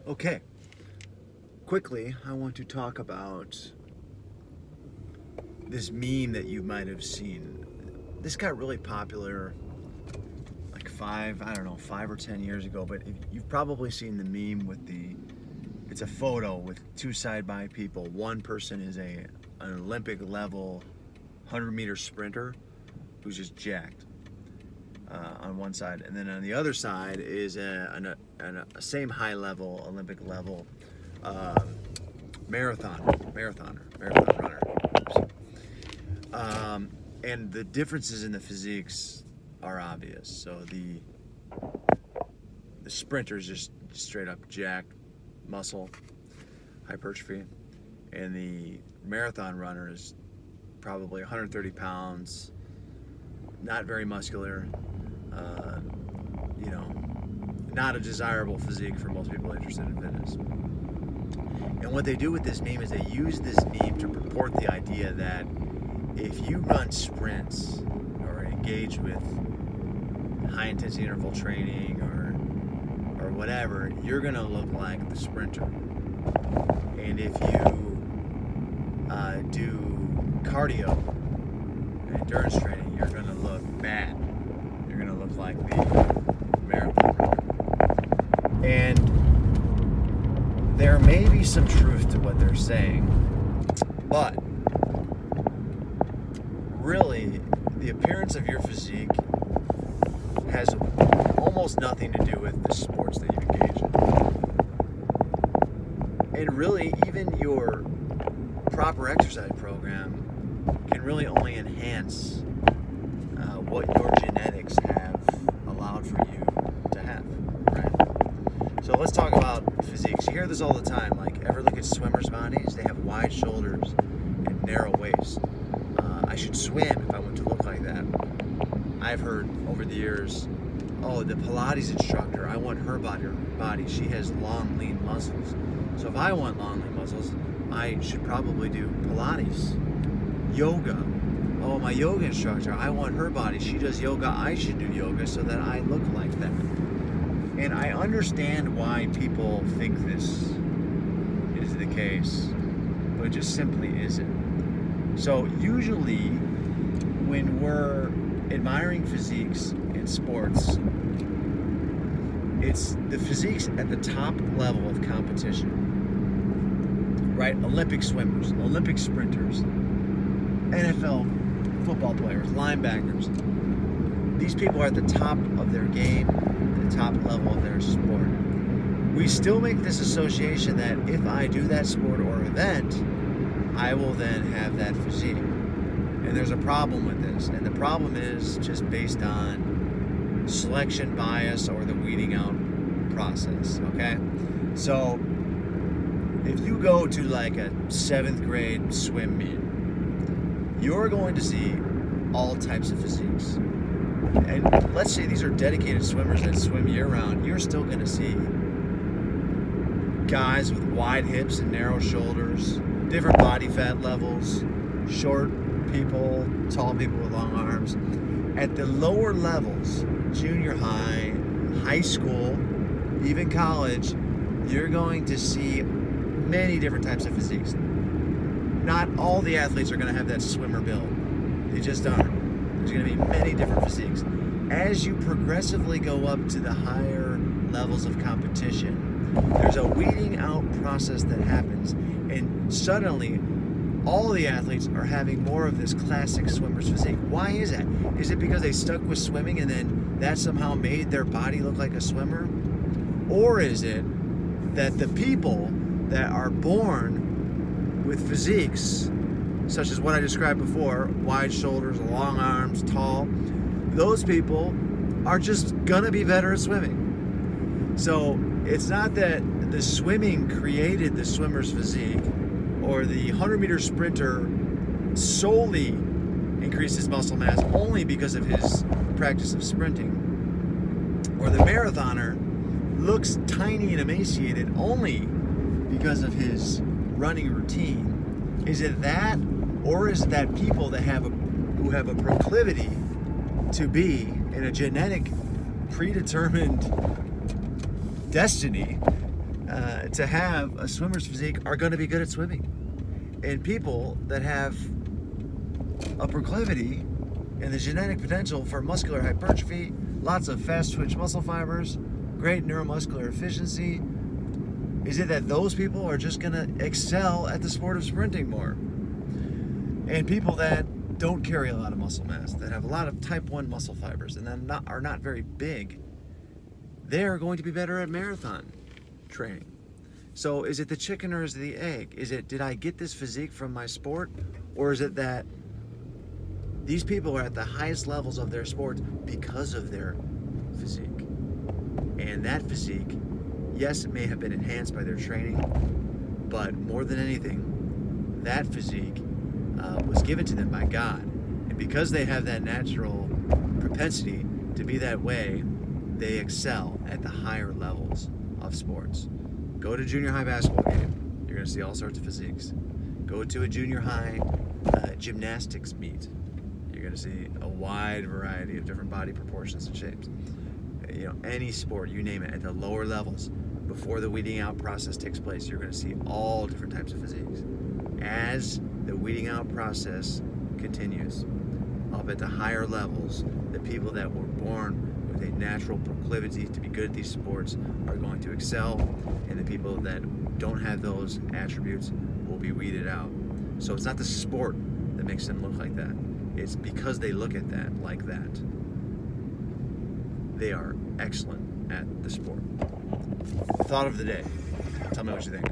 Okay, quickly, I want to talk about this meme that you might have seen. This got really popular like 5 or 10 years ago, but you've probably seen the meme with it's a photo with two side-by people. One person is an Olympic level 100-meter sprinter who's just jacked on one side, and then on the other side is a same high level, Olympic level marathon runner. And the differences in the physiques are obvious. So the sprinter is just straight up jacked, muscle, hypertrophy, and the marathon runner is probably 130 pounds, not very muscular, not a desirable physique for most people interested in fitness. And what they do with this meme is they use this meme to purport the idea that if you run sprints or engage with high intensity interval training or whatever, you're gonna look like the sprinter. And if you do cardio and endurance training, you're gonna look bad. You're gonna look like the marathon runner. And there may be some truth to what they're saying, but really, the appearance of your physique has almost nothing to do with the sports that you engage in. And really, even your proper exercise program can really only enhance what your genetics have allowed for you to have, right? So let's talk about physiques. You hear this all the time. Like, ever look at swimmers' bodies? They have wide shoulders and narrow waist. I should swim if I want to look like that. I've heard over the years, oh, the Pilates instructor, I want her body. She has long, lean muscles. So if I want long, lean muscles, I should probably do Pilates. Yoga. Oh, my yoga instructor, I want her body. She does yoga. I should do yoga so that I look like that. And I understand why people think this is the case, but it just simply isn't. So usually when we're admiring physiques in sports, it's the physiques at the top level of competition, right? Olympic swimmers, Olympic sprinters, NFL football players, linebackers. These people are at the top of their game, the top level of their sport. We still make this association that if I do that sport or event, I will then have that physique. And there's a problem with this. And the problem is just based on selection bias or the weeding out process, okay? So if you go to like a 7th grade swim meet, you're going to see all types of physiques. And let's say these are dedicated swimmers that swim year-round, you're still going to see guys with wide hips and narrow shoulders, different body fat levels, short people, tall people with long arms. At the lower levels, junior high, high school, even college, you're going to see many different types of physiques. Not all the athletes are going to have that swimmer build. They just aren't. There's going to be many different physiques. As you progressively go up to the higher levels of competition, there's a weeding out process that happens, and suddenly all the athletes are having more of this classic swimmer's physique. Why is that? Is it because they stuck with swimming and then that somehow made their body look like a swimmer? Or is it that the people that are born with physiques, such as what I described before, wide shoulders, long arms, tall, those people are just gonna be better at swimming? So it's not that the swimming created the swimmer's physique, or the 100-meter sprinter solely increases muscle mass only because of his practice of sprinting, or the marathoner looks tiny and emaciated only because of his running routine. Is it that, or is it that people that who have a proclivity to be in a genetic predetermined destiny to have a swimmer's physique are going to be good at swimming. And people that have a proclivity and the genetic potential for muscular hypertrophy, lots of fast twitch muscle fibers, great neuromuscular efficiency, is it that those people are just going to excel at the sport of sprinting more? And people that don't carry a lot of muscle mass, that have a lot of type 1 muscle fibers and then are not very big, they're going to be better at marathon training. So is it the chicken or is it the egg? Is it, did I get this physique from my sport, or is it that these people are at the highest levels of their sports because of their physique? And that physique, yes, it may have been enhanced by their training, but more than anything, that physique was given to them by God. And because they have that natural propensity to be that way, they excel at the higher levels of sports. Go to a junior high basketball game, you're going to see all sorts of physiques. Go to a junior high gymnastics meet, you're going to see a wide variety of different body proportions and shapes. You know, any sport, you name it, at the lower levels, before the weeding out process takes place, you're going to see all different types of physiques. As the weeding out process continues, up at the higher levels, the people that were born with a natural proclivity to be good at these sports are going to excel, and the people that don't have those attributes will be weeded out. So it's not the sport that makes them look like that. It's because they look at that like that. They are excellent at the sport. Thought of the day. Tell me what you think.